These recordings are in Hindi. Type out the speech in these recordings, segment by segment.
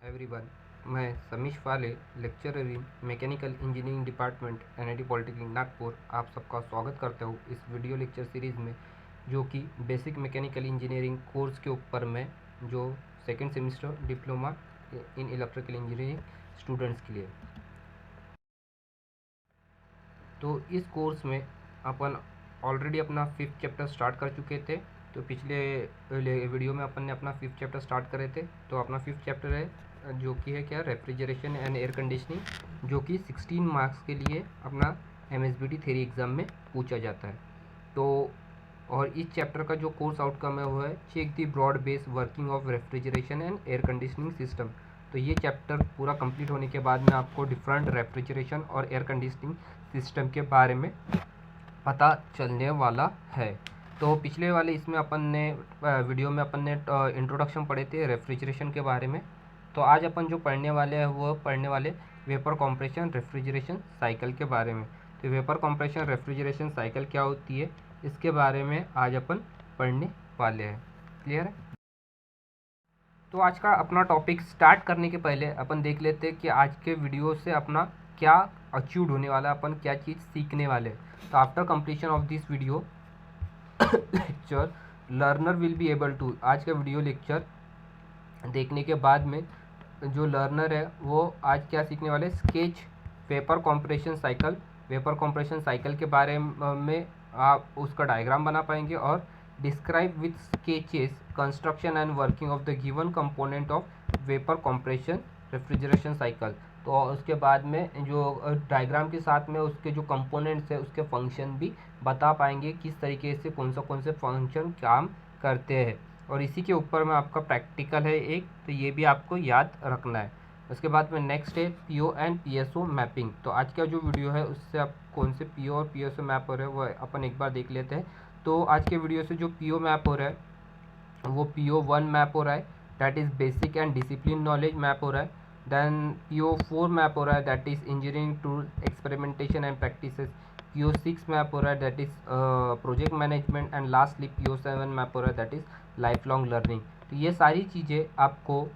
एवरीवन, मैं समीश फाले, lecturer in mechanical engineering department NIT polytechnic Nagpur आप सबका स्वागत करता हूँ इस वीडियो लेक्चर सीरीज़ में, जो कि बेसिक मैकेनिकल इंजीनियरिंग कोर्स के ऊपर में जो second semester diploma in electrical engineering students के लिए। तो इस कोर्स में अपन ऑलरेडी अपना 5th चैप्टर स्टार्ट कर चुके थे। तो पिछले वीडियो में अपन ने अपना 5th चैप्टर स्टार्ट करे थे। तो अपना 5th चैप्टर है जो कि है क्या, रेफ्रिजरेशन एंड एयर कंडीशनिंग, जो कि 16 मार्क्स के लिए अपना MSBT थ्योरी एग्ज़ाम में पूछा जाता है। तो और इस चैप्टर का जो कोर्स आउटकम है वो है check the broad base working of refrigeration and air conditioning system. तो ये चैप्टर पूरा कंप्लीट होने के बाद में आपको डिफरेंट रेफ्रिजरेशन और एयर कंडीशनिंग सिस्टम के बारे में पता चलने वाला है। तो पिछले वाले इसमें अपन ने वीडियो में अपन ने इंट्रोडक्शन पढ़े थे रेफ्रिजरेशन के बारे में। तो आज अपन जो पढ़ने वाले हैं वो पढ़ने वाले वेपर कॉम्प्रेशन रेफ्रिजरेशन साइकिल के बारे में। तो वेपर कॉम्प्रेशन रेफ्रिजरेशन साइकिल क्या होती है, इसके बारे में आज अपन पढ़ने वाले हैं। क्लियर है? तो आज का अपना टॉपिक स्टार्ट करने के पहले अपन देख लेते हैं कि आज के वीडियो से अपना क्या अचीव होने वाला है, अपन क्या चीज़ सीखने वाले हैं। तो after completion of this video lecture learner will be able to, आज का वीडियो लेक्चर देखने के बाद में जो लर्नर है वो आज क्या सीखने वाले, sketch vapour compression cycle, vapour compression cycle के बारे में आप उसका डायग्राम बना पाएंगे और describe with sketches construction and working of the given component of vapour compression refrigeration cycle. तो उसके बाद में जो डायग्राम के साथ में उसके जो कंपोनेंट्स है उसके फंक्शन भी बता पाएंगे, किस तरीके से कौन से फंक्शन काम करते हैं। और इसी के ऊपर में आपका प्रैक्टिकल है एक, तो ये भी आपको याद रखना है। उसके बाद में नेक्स्ट है PO एंड PSO मैपिंग। तो आज का जो वीडियो है उससे आप कौन से PO और PSO मैप हो रहे हैं वो अपन एक बार देख लेते हैं। तो आज के वीडियो से जो PO मैप हो रहा है वो PO1 मैप हो रहा है, that is basic and discipline knowledge map हो रहा है। देन PO4 मैप हो रहा है, that is engineering tool experimentation and practices. PO6 map हो रहा है, that is project management. And lastly PO7 map हो रहा है, that is life long learning. तो ये सारी चीज़ें आपको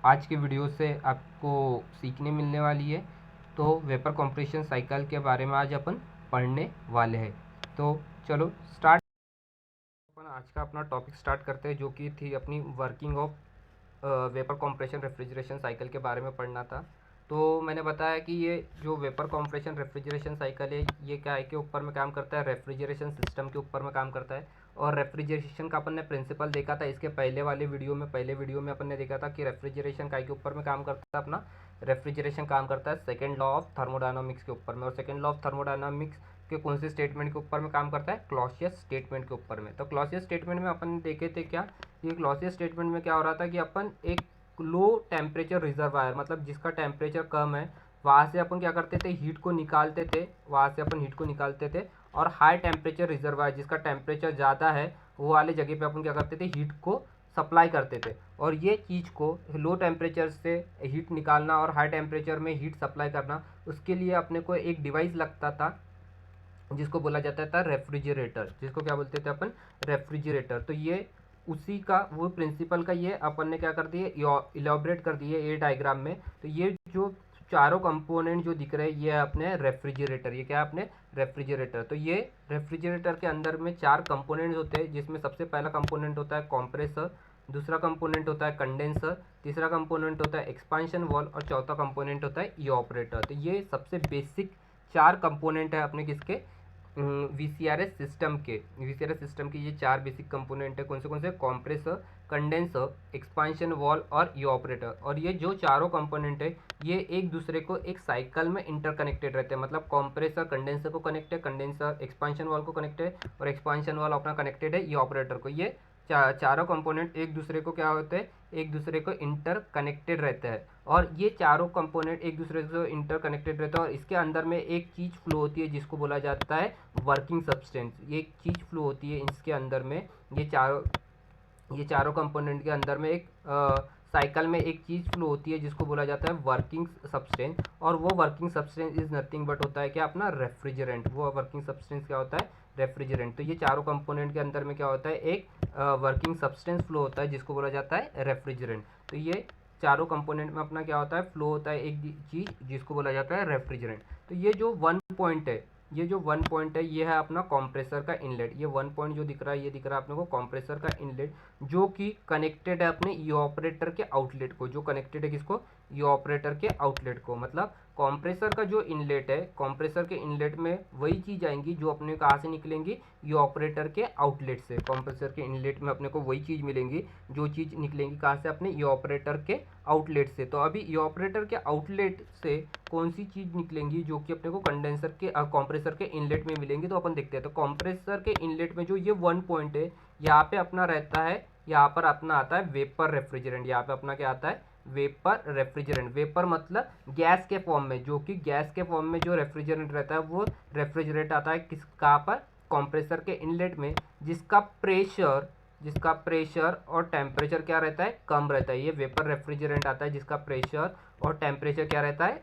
आज के वीडियो से आपको सीखने मिलने वाली है। तो वेपर कंप्रेशन साइकिल के बारे में आज अपन पढ़ने वाले हैं। तो चलो स्टार्ट, अपन आज का अपना टॉपिक स्टार्ट करते हैं, जो कि थी अपनी working of vapour compression refrigeration cycle के बारे में पढ़ना था। तो मैंने बताया कि ये जो वेपर कंप्रेशन रेफ्रिजरेशन साइकिल है ये क्या है के ऊपर में काम करता है, रेफ्रिजरेशन सिस्टम के ऊपर में काम करता है। और रेफ्रिजरेशन का अपन ने प्रिंसिपल देखा था इसके पहले वाले वीडियो में, पहले वीडियो में अपन ने देखा था कि रेफ्रिजरेशन काय के ऊपर में काम करता है, अपना रेफ्रिजरेशन काम करता है सेकेंड लॉ ऑफ थर्मोडायनामिक्स के ऊपर में। और सेकेंड लॉ ऑफ थर्मोडायनामिक्स के कौन से स्टेटमेंट के ऊपर में काम करता है, क्लॉसियस स्टेटमेंट के ऊपर में। तो क्लॉसियस स्टेटमेंट में अपन देखे थे क्या, ये क्लॉसियस स्टेटमेंट में क्या हो रहा था कि अपन एक लो टेम्परेचर रिजर्वायर, मतलब जिसका टेम्परेचर कम है वहाँ से अपन क्या करते थे, हीट को निकालते थे, वहाँ से अपन हीट को निकालते थे। और हाई टेम्परेचर रिजर्वायर जिसका टेम्परेचर ज़्यादा है वो वाले जगह पे अपन क्या करते थे, हीट को सप्लाई करते थे। और ये चीज़ को लो टेम्परेचर से हीट निकालना और हाई टेम्परेचर में हीट सप्लाई करना, उसके लिए अपने को एक डिवाइस लगता था जिसको बोला जाता था रेफ्रिजरेटर, जिसको क्या बोलते थे अपन, रेफ्रिजरेटर। तो ये उसी का वो प्रिंसिपल का ये अपन ने क्या कर दिए, इलॉबरेट कर दिए ये डायग्राम में। तो ये जो चारों कंपोनेंट जो दिख रहे हैं ये अपने रेफ्रिजरेटर, ये क्या है अपने रेफ्रिजरेटर। तो ये रेफ्रिजरेटर के अंदर में 4 कंपोनेंट्स होते हैं, जिसमें सबसे पहला कंपोनेंट होता है कॉम्प्रेसर, दूसरा कंपोनेंट होता है कंडेंसर, तीसरा कंपोनेंट होता है एक्सपांशन वॉल और चौथा कंपोनेंट होता है इवापोरेटर। तो ये सबसे बेसिक 4 कंपोनेंट है अपने किसके, VCRS सिस्टम के। VCRS सिस्टम की ये 4 बेसिक कंपोनेंट है, कौन से, कॉम्प्रेसर, कंडेंसर, एक्सपांशन वॉल और इवापोरेटर। और ये जो चारों कंपोनेंट है ये एक दूसरे को एक साइकिल में इंटरकनेक्टेड रहते हैं, मतलब कॉम्प्रेसर कंडेंसर को कनेक्ट है, कंडेंसर एक्सपांशन वॉल को कनेक्ट है और एक्सपांशन वॉल अपना कनेक्टेड है इवापोरेटर को। ये चारों कंपोनेंट एक दूसरे को क्या होते हैं, एक दूसरे को इंटर कनेक्टेड रहता है। और ये चारों कंपोनेंट एक दूसरे से इंटर कनेक्टेड रहता है और इसके अंदर में एक चीज़ फ्लो होती है जिसको बोला जाता है वर्किंग सब्सटेंस। ये एक चीज़ फ्लो होती है इसके अंदर में, ये चारों कंपोनेंट के अंदर में एक साइकिल में एक चीज़ फ्लो होती है जिसको बोला जाता है वर्किंग सब्सटेंस। और वो working substance is nothing but होता है क्या, अपना रेफ्रिजरेंट। वो वर्किंग सब्सटेंस क्या होता है, रेफ्रिजरेंट। तो ये चारों कंपोनेंट के अंदर में क्या होता है, एक वर्किंग सब्सटेंस फ्लो होता है जिसको बोला जाता है रेफ्रिजरेंट। तो ये चारों कंपोनेंट में अपना क्या होता है, फ्लो होता है एक चीज़ जिसको बोला जाता है रेफ्रिजरेंट। तो ये जो 1 पॉइंट है, ये जो 1 पॉइंट है ये है अपना कंप्रेसर का इनलेट। ये 1 पॉइंट जो दिख रहा है ये दिख रहा है अपने को कंप्रेसर का इनलेट, जो कि कनेक्टेड है अपने इवापोरेटर के आउटलेट को। जो कनेक्टेड है किसको, इवापोरेटर के आउटलेट को। मतलब कंप्रेसर का जो इनलेट है, कंप्रेसर के इनलेट में वही चीज़ आएंगी जो अपने कहाँ से निकलेंगी, इवापोरेटर के आउटलेट से। कंप्रेसर के इनलेट में अपने को वही चीज़ मिलेंगी जो चीज़ निकलेंगी कहाँ से, अपने इवापोरेटर के आउटलेट से। तो अभी इवापोरेटर के आउटलेट से कौन सी चीज़ निकलेंगी जो कि अपने को कंडेंसर के कंप्रेसर के इनलेट में मिलेंगी, तो अपन देखते हैं। तो कंप्रेसर के इनलेट में जो ये 1 पॉइंट है, यहाँ पे अपना रहता है, यहाँ पर अपना आता है वेपर रेफ्रिजरेंट। यहाँ पे अपना क्या आता है, वेपर रेफ्रिजरेंट। वेपर मतलब गैस के फॉर्म में, जो कि गैस के फॉर्म में जो रेफ्रिजरेंट रहता है वो रेफ्रिजरेंट आता है किस, कहाँ पर, कंप्रेसर के इनलेट में, जिसका प्रेशर और टेम्परेचर क्या रहता है, कम रहता है। ये वेपर रेफ्रिजरेंट आता है जिसका प्रेशर और टेम्परेचर क्या रहता है,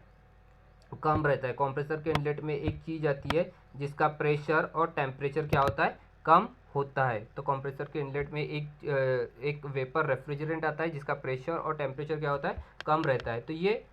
कम रहता है। कंप्रेसर के इनलेट में एक चीज़ आती है जिसका प्रेशर और टेम्परेचर क्या होता है, कम होता है। तो कंप्रेसर के इनलेट में एक वेपर रेफ्रिजरेंट आता है जिसका प्रेशर और टेम्परेचर क्या होता है, कम रहता है। तो ये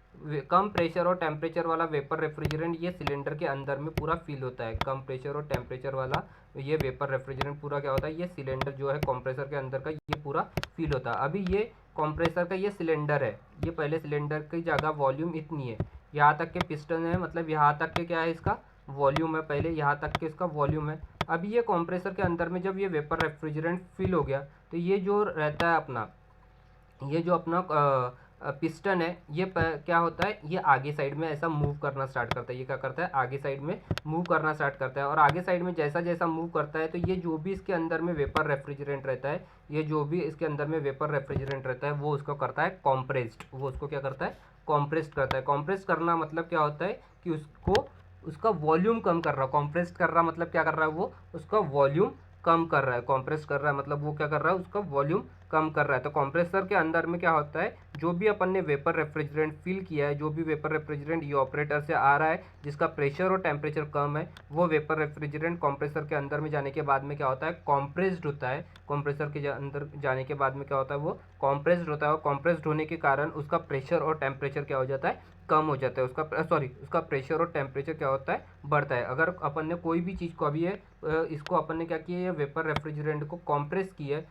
कम प्रेशर और टेम्परेचर वाला वेपर रेफ्रिजरेंट ये सिलेंडर के अंदर में पूरा फील होता है। कम प्रेशर और टेम्परेचर वाला ये वेपर रेफ्रिजरेंट पूरा क्या होता है, ये सिलेंडर जो है कंप्रेसर के अंदर का ये पूरा फील होता है। अभी ये कंप्रेसर का ये सिलेंडर है, ये पहले सिलेंडर की जगह वॉल्यूम इतनी है, यहाँ तक के पिस्टन है, मतलब यहाँ तक के क्या है, इसका वॉल्यूम है, पहले यहाँ तक के इसका वॉल्यूम है। अभी ये कंप्रेसर के अंदर में जब ये वेपर रेफ्रिजरेंट फिल हो गया, तो ये जो रहता है अपना, ये जो अपना पिस्टन है, ये क्या होता है, ये आगे साइड में ऐसा मूव करना स्टार्ट करता है। ये क्या करता है, आगे साइड में मूव करना स्टार्ट करता है। और आगे साइड में जैसा जैसा मूव करता है, तो ये जो भी इसके अंदर में वेपर रेफ्रिजरेंट रहता है, ये जो भी इसके अंदर में वेपर रेफ्रिजरेंट रहता है, वो उसको करता है कॉम्प्रेस्ड। वो उसको क्या करता है, कॉम्प्रेस्ड करता है। कॉम्प्रेस करना मतलब क्या होता है कि उसको, उसका वॉल्यूम कम कर रहा है। कॉम्प्रेस्ड कर रहा मतलब क्या कर रहा है, वो उसका वॉल्यूम कम कर रहा है। कॉम्प्रेस कर रहा है मतलब वो क्या कर रहा है, उसका वॉल्यूम कम कर रहा है। तो कंप्रेसर के अंदर में क्या होता है, जो भी अपन ने वेपर रेफ्रिजरेंट फिल किया है, जो भी वेपर रेफ्रिजरेंट ये ऑपरेटर से आ रहा है जिसका प्रेशर और टेम्परेचर कम है, वो वेपर रेफ्रिजरेंट कंप्रेसर के अंदर में जाने के बाद में क्या होता है, कॉम्प्रेस्ड होता है। कंप्रेसर के अंदर जाने के बाद में क्या होता है, वो कॉम्प्रेस्ड होता है। और कॉम्प्रेस्ड होने के कारण उसका प्रेशर और टेम्परेचर क्या हो जाता है, कम हो जाता है। उसका प्रेशर और टेम्परेचर क्या होता है, बढ़ता है। अगर अपन ने कोई भी चीज़ को अभी है, इसको अपन ने क्या किया है, वेपर रेफ्रिजरेंट को कॉम्प्रेस किया है।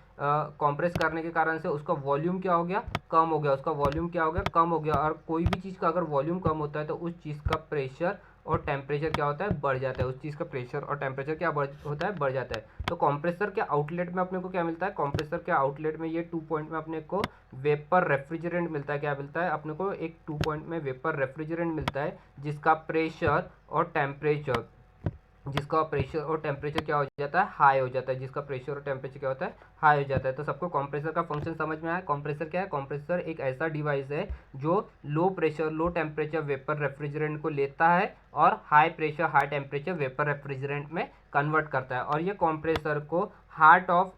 कॉम्प्रेस करने के कारण से उसका वॉल्यूम क्या हो गया, कम हो गया। उसका वॉल्यूम क्या हो गया, कम हो गया। और कोई भी चीज़ का अगर वॉल्यूम कम होता है तो उस चीज़ का प्रेशर और टेम्परेचर क्या होता है, बढ़ जाता है। उस चीज़ का प्रेशर और टेम्परेचर क्या होता है, बढ़ जाता है। तो कंप्रेसर के आउटलेट में अपने को क्या मिलता है, कंप्रेसर के आउटलेट में ये 2 पॉइंट में अपने को वेपर रेफ्रिजरेंट मिलता है। क्या मिलता है अपने को, एक 2 पॉइंट में वेपर रेफ्रिजरेंट मिलता है जिसका प्रेशर और टेम्परेचर क्या हो जाता है, हाई हो जाता है। जिसका प्रेशर और टेम्परेचर क्या होता है, हाई हो जाता है। तो सबको कंप्रेसर का फंक्शन समझ में आया। कंप्रेसर क्या है, कंप्रेसर एक ऐसा डिवाइस है जो लो pressure low temperature vapour refrigerant को लेता है और high pressure high temperature vapour refrigerant में कन्वर्ट करता है। और ये कंप्रेसर को हार्ट ऑफ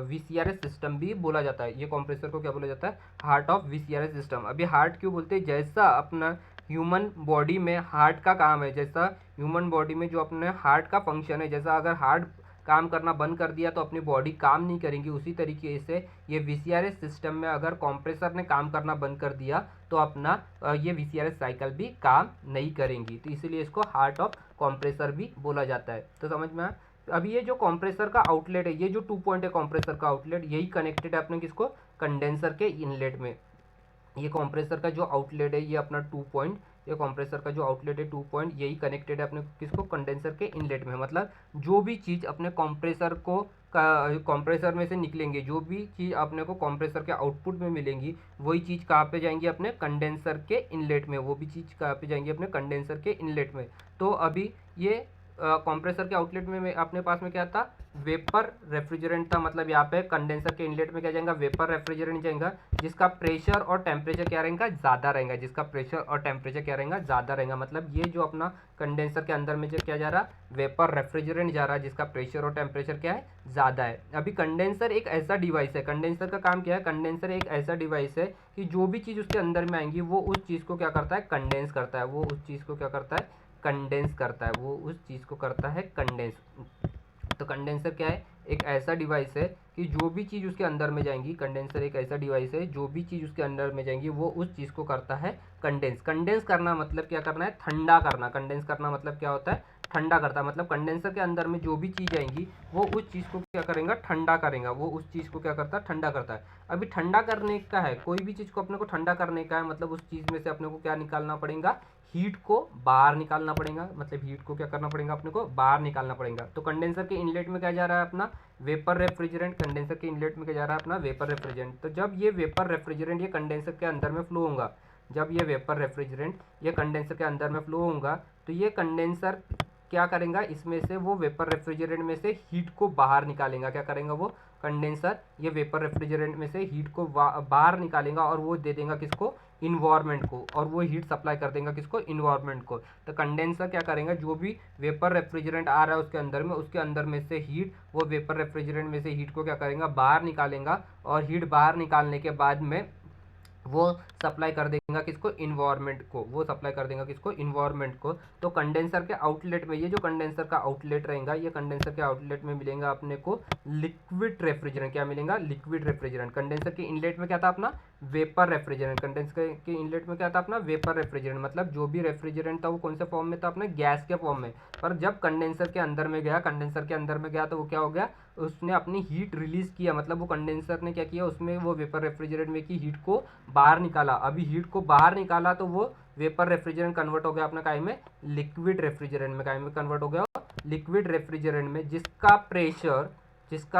VCRS सिस्टम भी बोला जाता है। ये कंप्रेसर को क्या बोला जाता है, हार्ट ऑफ VCRS सिस्टम। अभी हार्ट क्यों बोलते हैं, जैसा अपना ह्यूमन बॉडी में हार्ट का काम है, जैसा ह्यूमन बॉडी में जो अपने हार्ट का फंक्शन है, जैसा अगर हार्ट काम करना बंद कर दिया तो अपनी बॉडी काम नहीं करेंगी, उसी तरीके से ये VCRS सिस्टम में अगर कंप्रेसर ने काम करना बंद कर दिया तो अपना ये VCRS साइकिल भी काम नहीं करेंगी। तो इसीलिए इसको हार्ट ऑफ कंप्रेसर भी बोला जाता है। तो समझ में आया। अभी ये जो कंप्रेसर का आउटलेट है, ये जो 2 पॉइंट है कंप्रेसर का आउटलेट, यही कनेक्टेड है अपने किसको, कंडेंसर के इनलेट में। ये कंप्रेसर का जो आउटलेट है, ये अपना 2 पॉइंट, ये कंप्रेसर का जो आउटलेट है 2 पॉइंट, यही कनेक्टेड है अपने किसको, कंडेंसर के इनलेट में। मतलब जो भी चीज़ अपने कंप्रेसर में से निकलेंगे, जो भी चीज़ अपने को कंप्रेसर के आउटपुट में मिलेंगी, वही चीज़ कहाँ पे जाएंगी, अपने कंडेंसर के इनलेट में। वो भी चीज़ कहाँ पे जाएंगी, अपने कंडेंसर के इनलेट में। तो अभी ये कंप्रेसर के आउटलेट में अपने पास में क्या था, वेपर रेफ्रिजरेंट था। मतलब यहाँ पे कंडेंसर के इनलेट में क्या जाएगा, वेपर रेफ्रिजरेंट जाएगा जिसका प्रेशर और टेम्परेचर क्या रहेगा, ज़्यादा रहेगा। जिसका प्रेशर और टेम्परेचर क्या रहेगा, ज़्यादा रहेगा। मतलब ये जो अपना कंडेंसर के अंदर में जो क्या जा रहा, वेपर रेफ्रिजरेंट जा रहा है जिसका प्रेशर और टेम्परेचर क्या है, ज़्यादा है। अभी कंडेंसर एक ऐसा डिवाइस है, कंडेंसर का काम क्या है, कंडेंसर एक ऐसा डिवाइस है कि जो भी चीज़ उसके अंदर में आएंगी वो उस चीज़ को क्या करता है, कंडेंस करता है। वो उस चीज़ को क्या करता है, कंडेंस करता है। वो उस चीज़ को करता है कंडेंस। तो कंडेंसर क्या है, एक ऐसा डिवाइस है कि जो भी चीज़ उसके अंदर में जाएंगी, कंडेंसर एक ऐसा डिवाइस है जो भी चीज़ उसके अंदर में जाएंगी वो उस चीज़ को करता है कंडेंस। कंडेंस करना मतलब क्या करना है, ठंडा करना। कंडेंस करना मतलब क्या होता है, ठंडा करता है। मतलब कंडेंसर के अंदर में जो भी चीज़ आएंगी वो उस चीज़ को क्या करेगा, ठंडा करेगा। वो उस चीज़ को क्या करता है, ठंडा करता है। अभी ठंडा करने का है, कोई भी चीज़ को अपने को ठंडा करने का है, मतलब उस चीज़ में से अपने को क्या निकालना पड़ेगा, हीट को बाहर निकालना पड़ेगा। मतलब हीट को क्या करना पड़ेगा, अपने को बाहर निकालना पड़ेगा। तो कंडेंसर के इनलेट में क्या जा रहा है, अपना वेपर रेफ्रिजरेंट। कंडेंसर के इनलेट में क्या जा रहा है, अपना वेपर रेफ्रिजरेंट। तो जब ये वेपर रेफ्रिजरेंट ये कंडेंसर के अंदर में फ्लो होगा, जब ये वेपर रेफ्रिजरेंट ये कंडेंसर के अंदर में फ्लो होगा, तो ये कंडेंसर क्या करेगा, इसमें से वो वेपर रेफ्रिजरेंट में से हीट को बाहर निकालेगा। क्या करेगा वो कंडेंसर, ये वेपर रेफ्रिजरेंट में से हीट को बाहर निकालेगा और वो दे देगा किसको, इन्वायरमेंट को, और वो हीट सप्लाई कर देगा किसको, इन्वायरमेंट को। तो कंडेंसर क्या करेगा, जो भी वेपर रेफ्रिजरेंट आ रहा है उसके अंदर में से हीट, वो वेपर रेफ्रिजरेंट में से हीट को क्या करेगा, बाहर निकालेगा। और हीट बाहर निकालने के बाद में वो सप्लाई कर देगा किसको, इन्वायरमेंट को। वो सप्लाई कर देगा किसको, इन्वायरमेंट को। तो कंडेंसर के आउटलेट में, ये जो कंडेंसर का आउटलेट रहेगा, ये कंडेंसर के आउटलेट में मिलेगा अपने को लिक्विड रेफ्रिजरेंट। क्या मिलेगा, लिक्विड रेफ्रिजरेंट। कंडेंसर के इनलेट में क्या था, अपना वेपर रेफ्रिजरेंट। कंडेंसर के इनलेट में क्या था, अपना वेपर रेफ्रिजरेंट। मतलब जो भी रेफ्रिजरेंट था वो कौन से फॉर्म में था, अपने गैस के फॉर्म में। पर जब कंडेंसर के अंदर में गया, कंडेंसर के अंदर में गया तो वो क्या हो गया, उसने अपनी हीट रिलीज किया। मतलब वो कंडेंसर ने क्या किया, उसमें वो वेपर रेफ्रिजरेंट में की हीट को बाहर निकाला। अभी हीट को बाहर निकाला तो वो वेपर रेफ्रिजरेंट कन्वर्ट हो गया अपना काय में, लिक्विड रेफ्रिजरेंट में। काय में कन्वर्ट हो गया, लिक्विड रेफ्रिजरेंट में, जिसका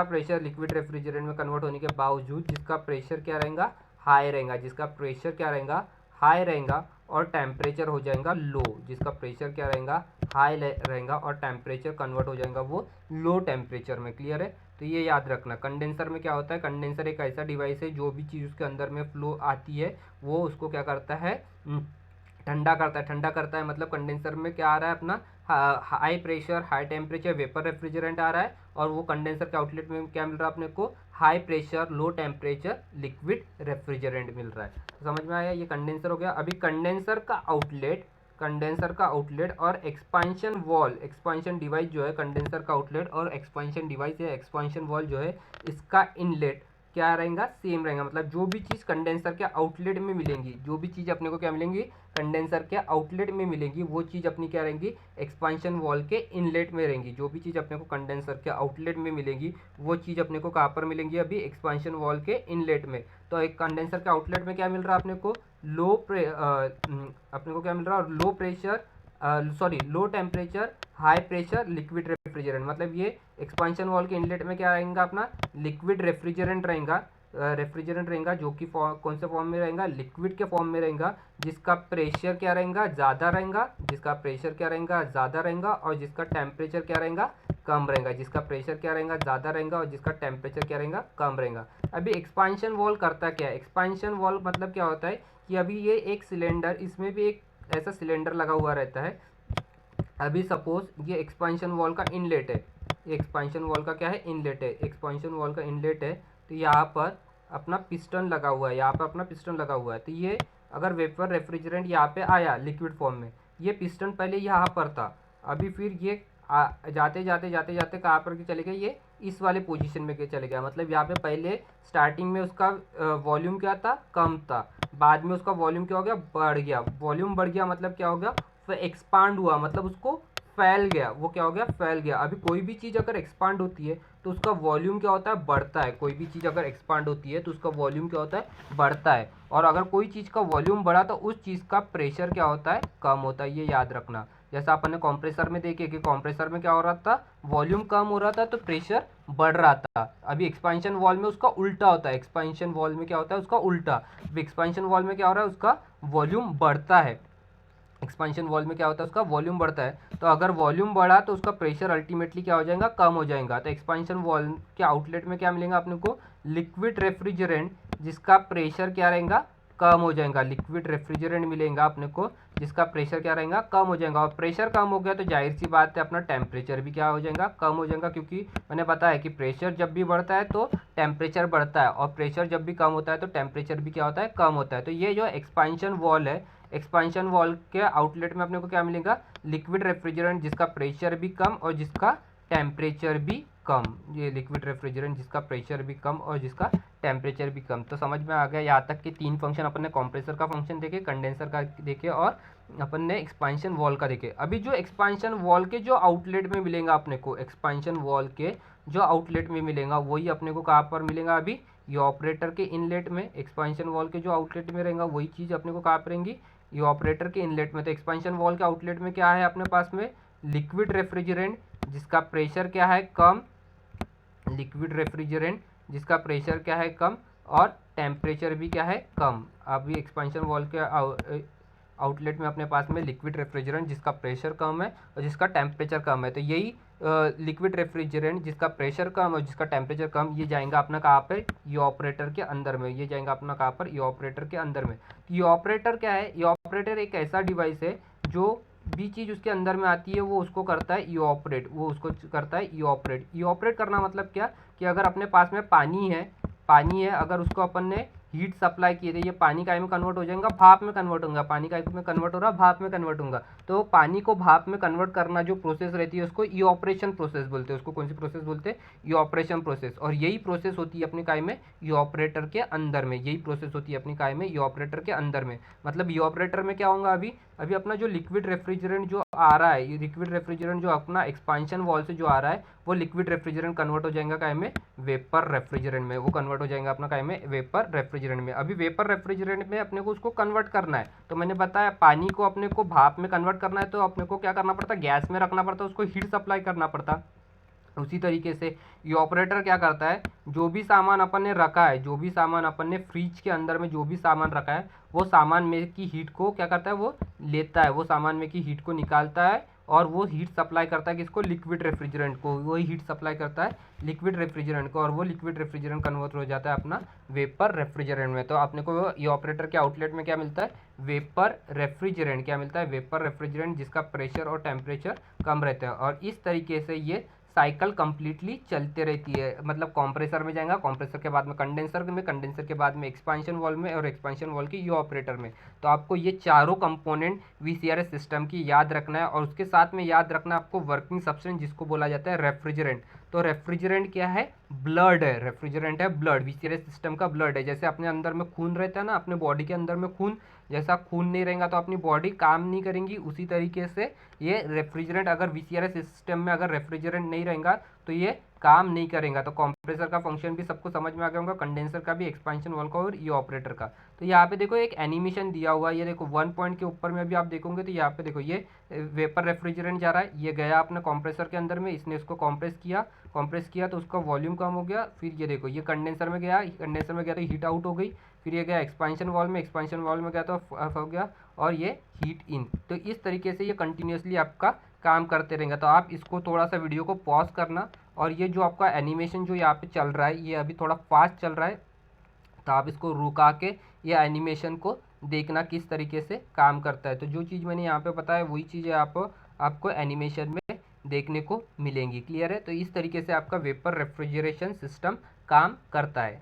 प्रेशर लिक्विड रेफ्रिजरेंट में कन्वर्ट होने के बावजूद जिसका प्रेशर क्या रहेगा, हाई रहेगा। जिसका प्रेशर क्या रहेगा, हाई रहेगा, और टेम्परेचर हो जाएगा लो। जिसका प्रेशर क्या रहेगा, हाई रहेगा, और टेम्परेचर कन्वर्ट हो जाएगा वो लो टेम्परेचर में। क्लियर है। तो ये याद रखना, कंडेंसर में क्या होता है, कंडेंसर एक ऐसा डिवाइस है जो भी चीज़ उसके अंदर में फ्लो आती है वो उसको क्या करता है, ठंडा करता है। ठंडा करता है मतलब कंडेंसर में क्या आ रहा है, अपना high pressure high temperature vapour refrigerant आ रहा है, और वो कंडेंसर के आउटलेट में क्या मिल रहा है अपने को, high pressure low temperature liquid refrigerant मिल रहा है। तो समझ में आया, ये कंडेंसर हो गया। अभी कंडेंसर का आउटलेट और एक्सपांशन वॉल, एक्सपांशन डिवाइस जो है, कंडेंसर का आउटलेट और एक्सपांशन डिवाइस या एक्सपांशन वॉल जो है, इसका इनलेट क्या रहेगा, सेम रहेगा। मतलब जो भी चीज़ कंडेंसर के आउटलेट में मिलेंगी, जो भी चीज़ अपने को क्या मिलेंगी, कंडेंसर के आउटलेट में मिलेगी, वो चीज़ अपनी क्या रहेंगी, एक्सपांशन वॉल के इनलेट में रहेंगी। जो भी चीज़ अपने को कंडेंसर के आउटलेट में मिलेगी वो चीज़ अपने को कहाँ पर मिलेंगी, अभी एक्सपांशन वॉल के इनलेट में। तो एक कंडेंसर के आउटलेट में क्या मिल रहा है अपने को, अपने को क्या मिल रहा है, low pressure low temperature high pressure liquid refrigerant. मतलब ये एक्सपांशन वॉल के इनलेट में क्या रहेगा, अपना लिक्विड रेफ्रिजरेंट रहेगा, जो कि कौन से फॉर्म में रहेगा, लिक्विड के फॉर्म में रहेगा। जिसका प्रेशर क्या रहेगा, ज़्यादा रहेगा, जिसका प्रेशर क्या रहेगा, ज़्यादा रहेगा, और जिसका टेम्परेचर क्या रहेगा, कम रहेगा। जिसका प्रेशर क्या रहेगा, ज़्यादा रहेगा, और जिसका टेम्परेचर क्या रहेगा, कम रहेगा। अभी एक्सपांशन वॉल करता क्या है, एक्सपांशन वॉल मतलब क्या होता है कि अभी ये एक सिलेंडर, इसमें भी एक ऐसा सिलेंडर लगा हुआ रहता है। अभी सपोज ये एक्सपांशन वॉल का इनलेट है, ये एक्सपांशन वॉल का क्या है, इनलेट है, एक्सपांशन वॉल का इनलेट है। तो यहाँ पर अपना पिस्टन लगा हुआ है, यहाँ पर अपना पिस्टन लगा हुआ है। तो ये अगर वेपर रेफ्रिजरेंट यहाँ पे आया लिक्विड फॉर्म में, ये पिस्टन पहले यहाँ पर था, अभी फिर ये जाते जाते कहाँ पर चले गए, ये इस वाले पोजीशन में चले गया। मतलब यहाँ पे पहले स्टार्टिंग में उसका वॉल्यूम क्या था, कम था, बाद में उसका वॉल्यूम क्या हो गया, बढ़ गया। वॉल्यूम बढ़ गया मतलब क्या हो गया, एक्सपांड हुआ, मतलब उसको फैल गया। वो क्या हो गया, फैल गया। अभी कोई भी चीज़ अगर एक्सपांड होती है तो उसका वॉल्यूम क्या होता है, बढ़ता है। कोई भी चीज़ अगर एक्सपांड होती है तो उसका वॉल्यूम क्या होता है, बढ़ता है। और अगर कोई चीज़ का वॉल्यूम बढ़ा तो उस चीज़ का प्रेशर क्या होता है, कम होता है। ये याद रखना। जैसा अपन ने कॉम्प्रेसर में देखे कि कॉम्प्रेसर में क्या हो रहा था, वॉल्यूम कम हो रहा था तो प्रेशर बढ़ रहा था। अभी एक्सपांशन वॉल में उसका उल्टा होता है, एक्सपांशन वॉल में क्या होता है, उसका उल्टा। एक्सपांशन वॉल में क्या हो रहा है, उसका वॉल्यूम बढ़ता है। एक्सपांशन वॉल में क्या होता है, उसका वॉल्यूम बढ़ता है। तो अगर वॉल्यूम बढ़ा तो उसका प्रेशर अल्टीमेटली क्या हो जाएगा, कम हो जाएगा। तो एक्सपांशन वॉल के आउटलेट में क्या मिलेगा अपने को, लिक्विड रेफ्रिजरेंट, जिसका प्रेशर क्या रहेगा, कम हो जाएगा। लिक्विड रेफ्रिजरेंट मिलेगा अपने को जिसका प्रेशर क्या रहेगा, कम हो जाएगा। और प्रेशर कम हो गया तो जाहिर सी बात है अपना टेम्परेचर भी क्या हो जाएगा, कम हो जाएगा। क्योंकि मैंने बताया कि प्रेशर जब भी बढ़ता है तो टेम्परेचर बढ़ता है, और प्रेशर जब भी कम होता है तो टेम्परेचर भी क्या होता है, कम होता है। तो ये जो एक्सपांशन वॉल है, एक्सपांशन वॉल के आउटलेट में अपने को क्या मिलेगा, लिक्विड रेफ्रिजरेंट, जिसका प्रेशर भी कम और जिसका टेम्परेचर भी कम, ये लिक्विड रेफ्रिजरेंट जिसका प्रेशर भी कम और जिसका टेम्परेचर भी कम। तो समझ में आ गया यहाँ तक कि 3 फंक्शन अपन ने कंप्रेसर का फंक्शन देखे, कंडेंसर का देखे और अपन ने एक्सपांशन वॉल का देखे। अभी जो एक्सपांशन वॉल के जो आउटलेट में मिलेगा अपने को, एक्सपांशन वॉल के जो आउटलेट में मिलेगा वही अपने को कहाँ पर मिलेगा, अभी ये ऑपरेटर के इनलेट में। एक्सपांशन वॉल के जो आउटलेट में रहेगा वही चीज़ अपने को कहाँ पर रहेंगी, ये ऑपरेटर के इनलेट में। तो एक्सपांशन वॉल के आउटलेट में क्या है अपने पास में, लिक्विड रेफ्रिजरेंट जिसका प्रेशर क्या है कम, लिक्विड रेफ्रिजरेंट जिसका प्रेशर क्या है कम और टेम्परेचर भी क्या है कम। अभी एक्सपेंशन वॉल के आउटलेट में अपने पास में लिक्विड रेफ्रिजरेंट जिसका प्रेशर कम है और जिसका टेम्परेचर कम है। तो यही लिक्विड रेफ्रिजरेंट जिसका प्रेशर कम और जिसका टेम्परेचर कम, ये जाएगा अपना कहाँ पे, ये ऑपरेटर के अंदर में। ये जाएगा अपना कहाँ पर, ये ऑपरेटर के अंदर में। तो ये ऑपरेटर क्या है, ये ऑपरेटर एक ऐसा डिवाइस है जो भी चीज़ उसके अंदर में आती है वो उसको करता है ई ऑपरेट, वो उसको करता है ई ऑपरेट। ई ऑपरेट करना मतलब क्या, कि अगर अपने पास में पानी है अगर उसको अपन ने हीट सप्लाई किए थे, ये पानी काय में कन्वर्ट हो जाएगा, भाप में कन्वर्ट होगा। पानी काय में कन्वर्ट हो रहा है, भाप में कन्वर्ट होगा। तो पानी को भाप में कन्वर्ट करना जो प्रोसेस रहती है उसको ई ऑपरेशन प्रोसेस बोलते हैं। उसको कौन सी प्रोसेस बोलते हैं, ई ऑपरेशन प्रोसेस। और यही प्रोसेस होती है अपनी काय में ई ऑपरेटर के अंदर में, यही प्रोसेस होती है अपनी काय में ई ऑपरेटर के अंदर में। मतलब ई ऑपरेटर में क्या होगा, अभी अपना जो लिक्विड रेफ्रिजरेंट जो आ रहा है, ये लिक्विड रेफ्रिजरेंट जो अपना एक्सपांशन वॉल से जो आ रहा है वो लिक्विड रेफ्रिजरेंट कन्वर्ट हो जाएगा काय में, वेपर रेफ्रिजरेंट में। वो कन्वर्ट हो जाएगा अपना काय में, वेपर रेफ्रिजरेंट में। अभी वेपर रेफ्रिजरेंट में अपने को उसको कन्वर्ट करना है। तो मैंने बताया पानी को अपने को भाप में कन्वर्ट करना है तो अपने को क्या करना पड़ता है, गैस में रखना पड़ता है, उसको हीट सप्लाई करना पड़ता। उसी तरीके से ये ऑपरेटर क्या करता है, जो भी सामान अपन ने रखा है, जो भी सामान अपन ने फ्रिज के अंदर में जो भी सामान रखा है वो सामान में की हीट को क्या करता है, वो लेता है, वो सामान में की हीट को निकालता है और वो हीट सप्लाई करता है किसको, लिक्विड रेफ्रिजरेंट को। वही हीट सप्लाई करता है लिक्विड रेफ्रिजरेंट को और वो लिक्विड रेफ्रिजरेंट कन्वर्ट हो जाता है अपना वेपर रेफ्रिजरेंट में। तो अपने को ये ऑपरेटर के आउटलेट में क्या मिलता है, वेपर रेफ्रिजरेंट। क्या मिलता है, वेपर रेफ्रिजरेंट जिसका प्रेशर और टेम्परेचर कम रहता है। और इस तरीके से ये साइकिल कंप्लीटली चलते रहती है। मतलब कंप्रेसर में जाएगा, कंप्रेसर के बाद में कंडेंसर में, कंडेंसर के बाद में एक्सपांशन वॉल में और एक्सपांशन वॉल की ये ऑपरेटर में। तो आपको ये चारों कंपोनेंट वीसीआरएस सिस्टम की याद रखना है और उसके साथ में याद रखना है आपको वर्किंग सब्सटेंस जिसको बोला जाता है रेफ्रिजरेंट। तो रेफ्रिजरेंट क्या है, ब्लड है, रेफ्रिजरेंट है ब्लड, वीसीआरएस सिस्टम का ब्लड है। जैसे अपने अंदर में खून रहता है ना, अपने बॉडी के अंदर में खून, जैसा खून नहीं रहेगा तो अपनी बॉडी काम नहीं करेंगी, उसी तरीके से ये रेफ्रिजरेंट, अगर वीसीआरएस सिस्टम में अगर रेफ्रिजरेंट नहीं रहेगा तो ये काम नहीं करेगा। तो कंप्रेसर का फंक्शन भी सबको समझ में आ गया होगा, कंडेंसर का भी, एक्सपांशन वॉल का और ये ऑपरेटर का। तो यहाँ पे देखो एक एनिमेशन दिया हुआ है, ये देखो 1 पॉइंट के ऊपर में भी आप देखोगे तो यहाँ पे देखो ये वेपर रेफ्रिजरेंट जा रहा है, ये गया अपने कंप्रेसर के अंदर में, इसने उसको कंप्रेस किया तो उसका वॉल्यूम कम हो गया। फिर ये देखो ये कंडेंसर में गया, कंडेंसर में गया तो हीट आउट हो गई। फिर ये गया एक्सपांशन वॉल में, एक्सपांशन वॉल में गया तो हो गया और ये हीट इन। तो इस तरीके से ये कंटिन्यूसली आपका काम करते रहेंगे। तो आप इसको थोड़ा सा वीडियो को पॉज करना और ये जो आपका एनिमेशन जो यहाँ पे चल रहा है ये अभी थोड़ा फास्ट चल रहा है, तो आप इसको रुका के ये एनिमेशन को देखना किस तरीके से काम करता है। तो जो चीज़ मैंने यहाँ पे बताया वही चीज़ें आपको एनिमेशन में देखने को मिलेंगी। क्लियर है। तो इस तरीके से आपका वेपर रेफ्रिजरेशन सिस्टम काम करता है।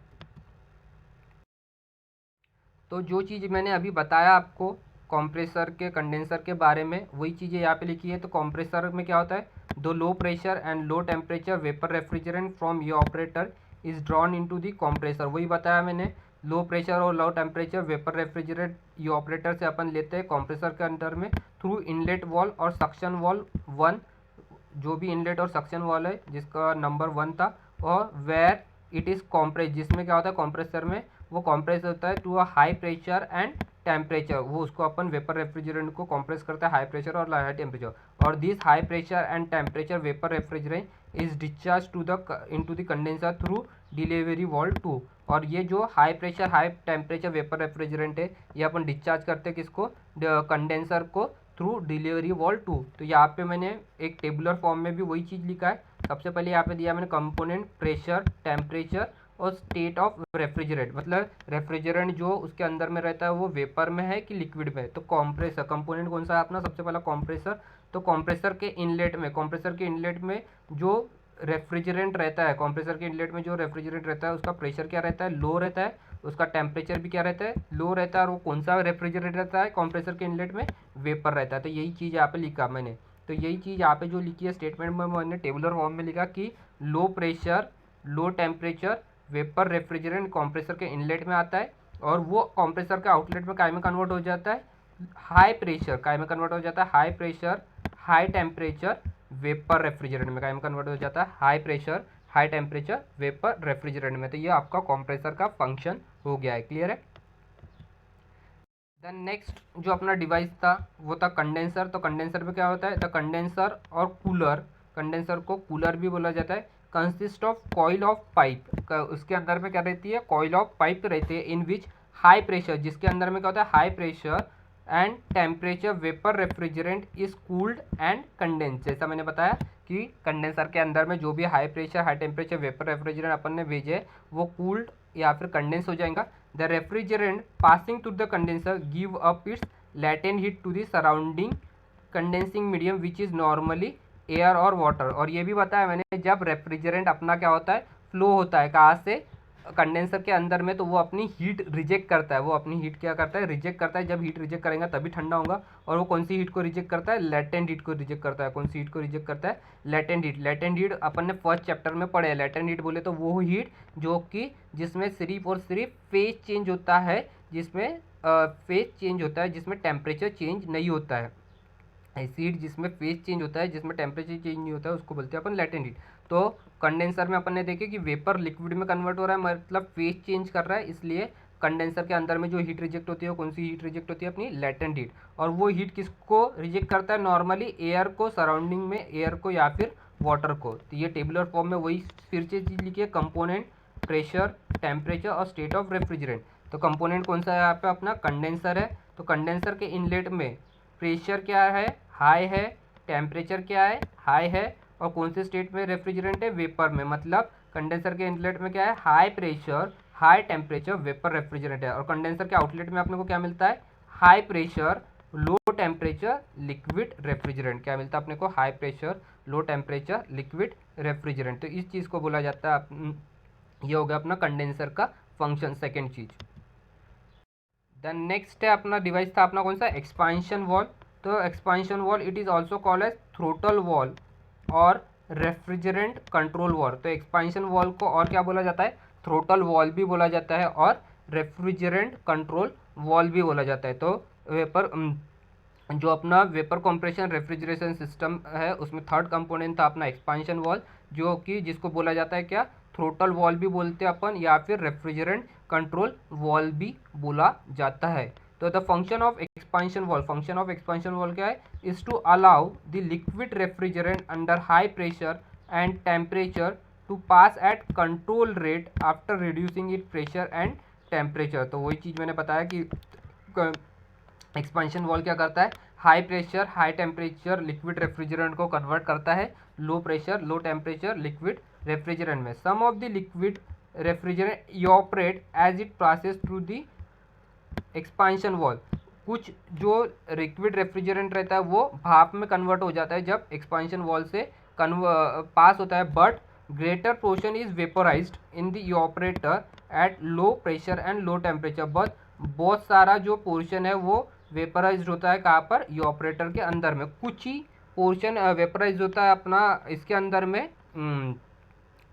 तो जो चीज़ मैंने अभी बताया आपको कंप्रेसर के कंडेंसर के बारे में, वही चीज़ें यहाँ पे लिखी है। तो कंप्रेसर में क्या होता है, दो low pressure and low temperature vapour refrigerant from ये operator is drawn into the compressor. वही बताया मैंने, लो प्रेशर और लो टेम्परेचर वेपर रेफ्रिजरेंट ये ऑपरेटर से अपन लेते हैं कंप्रेसर के अंदर में थ्रू इनलेट वॉल और सक्शन वॉल 1, जो भी इनलेट और सक्शन वॉल है जिसका नंबर 1 था, और वेयर इट इज़ कॉम्प्रेस, जिसमें क्या होता है कंप्रेसर में वो कॉम्प्रेस होता है to a high pressure and temperature. वो उसको अपन वेपर रेफ्रिजरेंट को कॉम्प्रेस करता है हाई प्रेशर और हाई टेम्परेचर। और this high pressure and temperature vapour refrigerant is discharge to the into the condenser through delivery valve 2। और ये जो high pressure high temperature vapour refrigerant है ये अपन डिस्चार्ज करते हैं किसको, कंडेंसर को थ्रू डिलीवरी वॉल 2। तो यहाँ पे मैंने एक टेबुलर फॉर्म में भी वही चीज़ लिखा है। सबसे पहले यहाँ पे दिया मैंने कंपोनेंट, प्रेशर, टेम्परेचर और स्टेट ऑफ रेफ्रिजरेंट। मतलब रेफ्रिजरेंट जो उसके अंदर में रहता है वो वेपर में है कि लिक्विड में है। तो कंप्रेसर कंपोनेंट कौन सा है अपना, सबसे पहला कंप्रेसर। तो कंप्रेसर के इनलेट में जो रेफ्रिजरेंट रहता है, कंप्रेसर के इनलेट में जो रेफ्रिजरेंट रहता है उसका प्रेशर क्या रहता है, लो रहता है, उसका टेम्परेचर भी क्या रहता है, लो रहता है। और वो कौन सा रेफ्रिजरेंट रहता है कंप्रेसर के इनलेट में, वेपर रहता है। तो यही चीज़ यहाँ पे लिखा मैंने। तो यही चीज़ यहाँ पे जो लिखी है स्टेटमेंट में मैंने टेबुलर फॉर्म में लिखा कि लो pressure low temperature vapour refrigerant compressor के इनलेट में आता है और वो कंप्रेसर के आउटलेट में काय में कन्वर्ट हो जाता है, हाई प्रेशर काय में कन्वर्ट हो जाता है, high pressure high temperature vapour refrigerant में काय में कन्वर्ट हो जाता है, high pressure high temperature vapour refrigerant में। तो ये आपका कंप्रेसर का फंक्शन हो गया है। क्लियर है। देन नेक्स्ट जो अपना डिवाइस था वो था कंडेंसर। तो कंडेंसर में क्या होता है, द कंडेंसर और कूलर, कंडेंसर को कूलर भी बोला जाता है, consist of coil of pipe. उसके अंदर में क्या रहती है, कॉइल ऑफ पाइप रहती है, इन विच हाई प्रेशर, जिसके अंदर में क्या होता है high pressure and temperature vapour refrigerant is cooled and condense. जैसा मैंने बताया कि कंडेंसर के अंदर में जो भी high pressure high temperature vapour refrigerant अपन ने भेजे वो कूल्ड या फिर कंडेंस हो जाएगा। The refrigerant passing through the condenser give up its latent heat to the surrounding condensing medium which is normally air और वाटर। और ये भी बताया मैंने जब रेफ्रिजरेंट अपना क्या होता है फ्लो होता है कहाँ से, कंडेंसर के अंदर में, तो वो अपनी हीट रिजेक्ट करता है, वो अपनी हीट क्या करता है रिजेक्ट करता है। जब हीट रिजेक्ट करेगा तभी ठंडा होगा। और वो कौन सी हीट को रिजेक्ट करता है, लेटेंट हीट को रिजेक्ट करता है। कौन सी हीट को रिजेक्ट करता है, लेटेंट हीट। लेटेंट हीट अपन ने फर्स्ट चैप्टर में पढ़े है। लेटेंट हीट बोले तो वो हीट जो कि जिसमें सिर्फ और सिर्फ फेज चेंज होता है, जिसमें फेज चेंज होता है, जिसमें टेम्परेचर चेंज नहीं होता है। ऐसी हीट जिसमें फेज चेंज होता है, जिसमें टेम्परेचर चेंज नहीं होता है, उसको बोलते हैं अपन लेटेंट हीट। तो कंडेंसर में अपन ने देखे कि वेपर लिक्विड में कन्वर्ट हो रहा है, मतलब फेज चेंज कर रहा है, इसलिए कंडेंसर के अंदर में जो हीट रिजेक्ट होती है वो कौन सी हीट रिजेक्ट होती है, अपनी लेटेंट हीट। और वो हीट किसको रिजेक्ट करता है, नॉर्मली एयर को, सराउंडिंग में एयर को या फिर वाटर को। तो ये टेबुलर फॉर्म में वही फिर से चीज़ लिखी है, कंपोनेंट, प्रेशर, टेम्परेचर और स्टेट ऑफ रेफ्रिजरेंट। तो कंपोनेंट कौन सा है यहाँ पे, अपना कंडेंसर है। तो कंडेंसर के इनलेट में प्रेशर क्या है, हाई है, टेम्परेचर क्या है, हाई है, और कौन से स्टेट में रेफ्रिजरेंट है, वेपर में। मतलब कंडेंसर के इनलेट में क्या है, high pressure high temperature vapour refrigerant है। और कंडेंसर के आउटलेट में अपने को क्या मिलता है, high pressure low temperature liquid refrigerant. क्या मिलता है अपने को, high pressure low temperature liquid refrigerant. तो इस चीज़ को बोला जाता है, ये हो गया अपना कंडेंसर का फंक्शन, सेकेंड चीज़। देन नेक्स्ट है अपना डिवाइस था अपना कौन सा, एक्सपांशन वॉल। तो expansion valve it is also called as throttle valve और रेफ्रिजरेंट कंट्रोल वॉल। तो एक्सपांशन वॉल को और क्या बोला जाता है, थ्रोटल वॉल भी बोला जाता है और रेफ्रिजरेंट कंट्रोल वॉल भी बोला जाता है। तो वेपर जो अपना वेपर कंप्रेशन रेफ्रिजरेशन सिस्टम है उसमें थर्ड कंपोनेंट था अपना एक्सपांशन वॉल, जो कि जिसको बोला जाता है क्या, थ्रोटल वॉल भी बोलते हैं अपन, या फिर रेफ्रिजरेंट कंट्रोल वॉल भी बोला जाता है। तो the function of expansion valve, function of expansion valve क्या है, is to allow the liquid refrigerant under high pressure and temperature to pass at control rate after reducing it pressure and temperature. तो वही चीज़ मैंने बताया कि एक्सपांशन वॉल क्या करता है, high pressure high temperature liquid refrigerant को कन्वर्ट करता है low pressure low temperature liquid refrigerant में। Some of the liquid refrigerant evaporate as it passes through the expansion valve. कुछ जो लिक्विड रेफ्रिजरेंट रहता है वो भाप में कन्वर्ट हो जाता है जब एक्सपांशन वॉल से पास होता है, but greater portion is vaporized in the evaporator at low pressure and low temperature. But बहुत सारा जो पोर्शन है वो वेपराइज्ड होता है कहाँ पर, इवोपरेटर के अंदर में। कुछ ही पोर्शन वेपराइज होता है अपना इसके अंदर में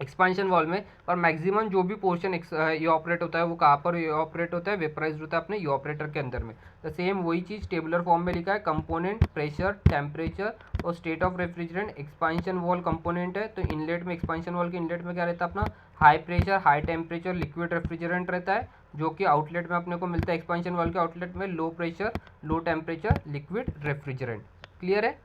एक्सपांशन वॉल में, और मैक्सिमम जो भी पोर्शन इवोपरेट होता है वो कहाँ पर इवोपरेट होता है, वेपराइज होता है अपने इवोपरेटर के अंदर में। तो सेम वही चीज़ टेबुलर फॉर्म में लिखा है, कंपोनेंट, प्रेशर, टेम्परेचर और state of refrigerant. Expansion wall component है, तो इनलेट में, एक्सपांशन वॉल के इनलेट में क्या रहता है अपना, high pressure high temperature liquid refrigerant रहता है, जो कि आउटलेट में अपने को मिलता है एक्सपांशन वॉल के आउटलेट में लो pressure low temperature liquid refrigerant. Clear है।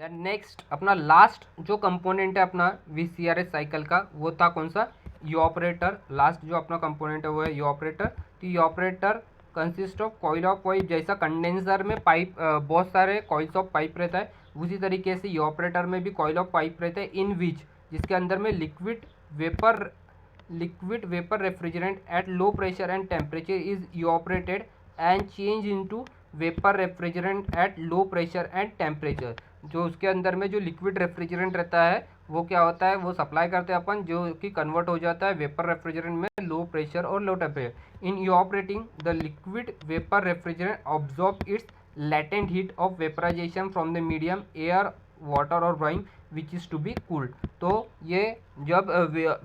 दैन नेक्स्ट अपना लास्ट जो कंपोनेंट है अपना VCRS साइकिल का, वो था कौन सा, इवोपरेटर। लास्ट जो अपना कंपोनेंट है वो है इवोपरेटर। तो evaporator consist of coil of pipe. जैसा कंडेंसर में पाइप बहुत सारे कॉइल्स ऑफ पाइप रहता है, उसी तरीके से इवोपरेटर में भी कॉइल ऑफ पाइप रहता है, इन विच जिसके अंदर में liquid vapour refrigerant eight low pressure and temperature is evaporated and change into vapour refrigerant eight low pressure and temperature. जो उसके अंदर में जो लिक्विड रेफ्रिजरेंट रहता है वो क्या होता है, वो सप्लाई करते हैं अपन, जो कि कन्वर्ट हो जाता है वेपर रेफ्रिजरेंट में लो प्रेशर और low temperature. In evaporating the liquid vapour refrigerant absorb it's latent heat of vaporization from the medium air, water or brine which is to be cooled। तो ये जब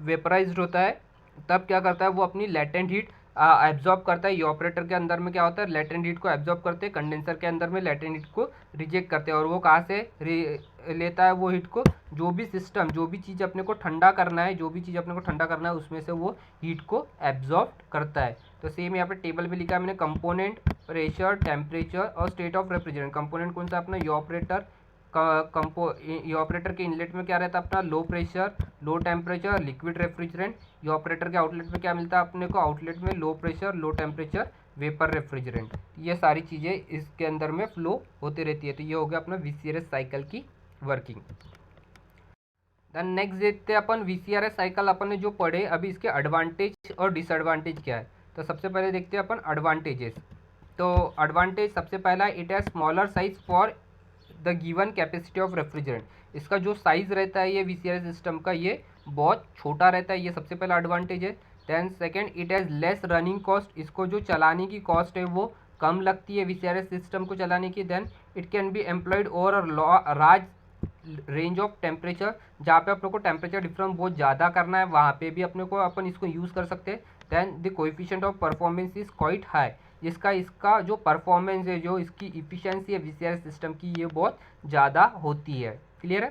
वेपराइज्ड होता है तब क्या करता है, वो अपनी लेटेंट हीट एब्जॉर्ब करता है। ऑपरेटर के अंदर में क्या होता है, लेटेंट हीट को एब्जॉर्ब करते हैं, कंडेंसर के अंदर में लेटेंट हीट को रिजेक्ट करते हैं। और वो कहाँ से लेता है वो हीट को, जो भी सिस्टम, जो भी चीज़ अपने को ठंडा करना है, जो भी चीज़ अपने को ठंडा करना है उसमें से वो हीट को एब्जॉर्ब करता है। तो सेम यहाँ पे टेबल पे लिखा है मैंने, कंपोनेंट, प्रेशर, टेम्परेचर और स्टेट ऑफ रेफ्रिजरेंट। कंपोनेंट कौन सा अपना, ऑपरेटर ऑपरेटर के इनलेट में क्या रहता है अपना, लो pressure, low temperature, liquid refrigerant. Operator के आउटलेट में क्या मिलता है अपने को, आउटलेट में लो pressure, low temperature, vapour refrigerant. ये सारी चीज़ें इसके अंदर में फ्लो होती रहती है। तो ये हो गया अपना वीसीआरएस साइकिल की वर्किंग। देन नेक्स्ट देखते हैं अपन वीसीआरएस साइकिल अपन ने जो पढ़े अभी, इसके एडवांटेज और डिसएडवांटेज क्या है। तो सबसे पहले देखते हैं अपन एडवांटेजेस। तो एडवांटेज सबसे पहला, it has smaller size for the given capacity of refrigerant. इसका जो साइज़ रहता है ये वीसीआरएस सिस्टम का, ये बहुत छोटा रहता है, ये सबसे पहला एडवांटेज है। Then second, it has less running cost. इसको जो चलाने की कॉस्ट है वो कम लगती है वीसीआरएस सिस्टम को चलाने की। Then it can be employed over large range of temperature. जहाँ पे अपने को टेम्परेचर डिफरेंस बहुत ज़्यादा करना है वहाँ पे भी अपने को अपन इसको यूज़ कर सकते हैं। Then the coefficient of performance is quite high. इसका जो परफॉर्मेंस है, जो इसकी इफिशिएंसी है वीसीआरएस सिस्टम की, ये बहुत ज़्यादा होती है। क्लियर है।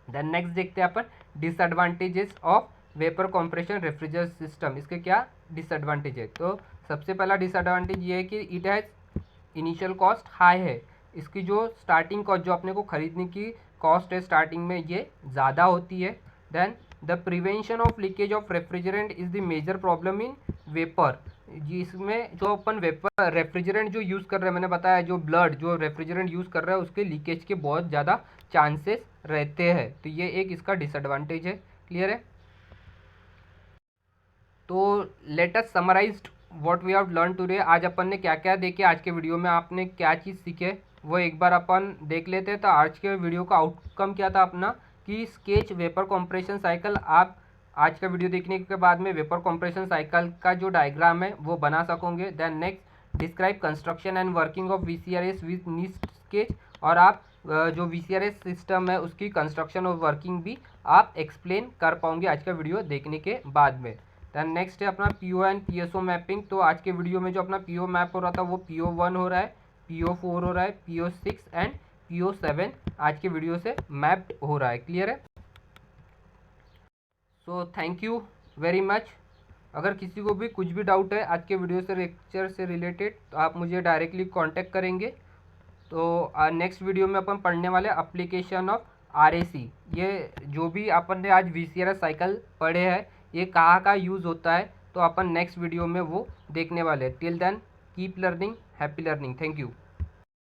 देन नेक्स्ट देखते हैं अपन disadvantages of vapour compression refrigerator system. इसके क्या डिसएडवांटेज है। तो सबसे पहला डिसएडवांटेज ये है कि it has initial cost high है। इसकी जो स्टार्टिंग कॉस्ट, जो अपने को खरीदने की कॉस्ट है स्टार्टिंग में, ये ज़्यादा होती है। Then the prevention of leakage of refrigerant is the major problem in vapour. जिसमें जो अपन वेपर रेफ्रिजरेंट जो यूज़ कर रहे हैं, मैंने बताया जो ब्लड जो रेफ्रिजरेंट यूज़ कर रहा है उसके लीकेज के बहुत ज़्यादा चांसेस रहते हैं। तो ये एक इसका डिसएडवांटेज है। क्लियर है। तो let us summarised what we have learn today. आज अपन ने क्या क्या देखे, आज के वीडियो में आपने क्या चीज़ सीखे वो एक बार अपन देख लेते हैं। तो आज के वीडियो का आउटकम क्या था अपना, कि स्केच वेपर कंप्रेशन साइकिल। आप आज का वीडियो देखने के बाद में वेपर कंप्रेशन साइकिल का जो डायग्राम है वो बना सकोगे। Then next, describe construction and working of VCRS with neat sketch. और आप जो वीसीआरएस सिस्टम है उसकी कंस्ट्रक्शन और वर्किंग भी आप एक्सप्लेन कर पाओगे आज का वीडियो देखने के बाद में। देन नेक्स्ट है अपना पीओ एंड पीएसओ मैपिंग। तो आज के वीडियो में जो अपना पीओ मैप हो रहा था वो PO1 हो रहा है, PO4 हो रहा है, PO6 एंड PO7 आज के वीडियो से मैप्ड हो रहा है। क्लियर है। So thank you very much. अगर किसी को भी कुछ भी डाउट है आज के वीडियो से, लेक्चर से रिलेटेड, तो आप मुझे डायरेक्टली कांटेक्ट करेंगे। तो नेक्स्ट वीडियो में अपन पढ़ने वाले एप्लीकेशन ऑफ RAC। ये जो भी अपन ने आज वीसीआरएस साइकिल पढ़े हैं ये कहाँ का यूज़ होता है, तो अपन नेक्स्ट वीडियो में वो देखने वाले हैं। Till then keep learning, happy learning. Thank you.